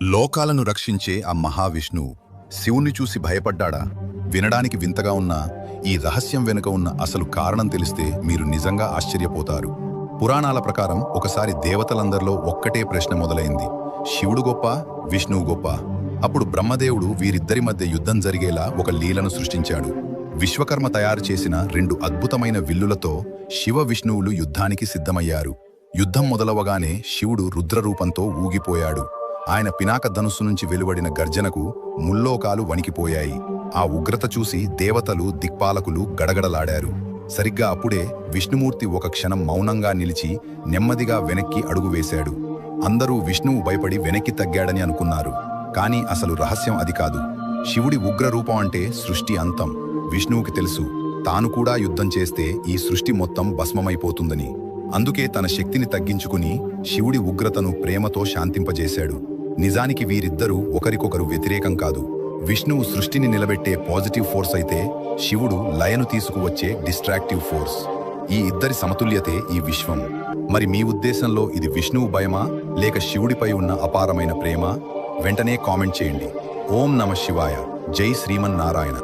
లోకాలను రక్షించే ఆ మహావిష్ణువు శివుణ్ణి చూసి భయపడ్డాడా? వినడానికి వింతగా ఉన్న ఈ రహస్యం వెనుక ఉన్న అసలు కారణం తెలిస్తే మీరు నిజంగా ఆశ్చర్యపోతారు. పురాణాల ప్రకారం ఒకసారి దేవతలందరిలో ఒక్కటే ప్రశ్న మొదలైంది: శివుడు గొప్ప, విష్ణువు గొప్ప? అప్పుడు బ్రహ్మదేవుడు వీరిద్దరి మధ్య యుద్ధం జరిగేలా ఒక లీలను సృష్టించాడు. విశ్వకర్మ తయారు చేసిన 2 అద్భుతమైన విల్లులతో శివ విష్ణువులు యుద్ధానికి సిద్ధమయ్యారు. యుద్ధం మొదలవగానే శివుడు రుద్రరూపంతో ఊగిపోయాడు. ఆయన పినాక ధనుస్సు నుంచి వెలువడిన గర్జనకు ముల్లోకాలు వణికిపోయాయి. ఆ ఉగ్రత చూసి దేవతలు, దిక్పాలకులు గడగడలాడారు. సరిగ్గా అప్పుడే విష్ణుమూర్తి ఒక క్షణం మౌనంగా నిలిచి నెమ్మదిగా వెనక్కి అడుగు వేశాడు. అందరూ విష్ణువు భయపడి వెనక్కి తగ్గాడని అనుకున్నారు. కానీ అసలు రహస్యం అది కాదు. శివుడి ఉగ్రరూపం అంటే సృష్టి అంతం. విష్ణువుకి తెలుసు, తాను కూడా యుద్ధం చేస్తే ఈ సృష్టి మొత్తం భస్మమైపోతుందని. అందుకే తన శక్తిని తగ్గించుకుని శివుడి ఉగ్రతను ప్రేమతో శాంతింపజేశాడు. నిజానికి వీరిద్దరూ ఒకరికొకరు వ్యతిరేకం కాదు. విష్ణువు సృష్టిని నిలబెట్టే పాజిటివ్ ఫోర్స్ అయితే, శివుడు లయను తీసుకువచ్చే డిస్ట్రాక్టివ్ ఫోర్స్. ఈ ఇద్దరి సమతుల్యతే ఈ విశ్వం. మరి మీ ఉద్దేశంలో ఇది విష్ణువు భయమా, లేక శివుడిపై ఉన్న అపారమైన ప్రేమ? వెంటనే కామెంట్ చేయండి. ఓం నమః శివాయ. జై శ్రీమన్నారాయణ.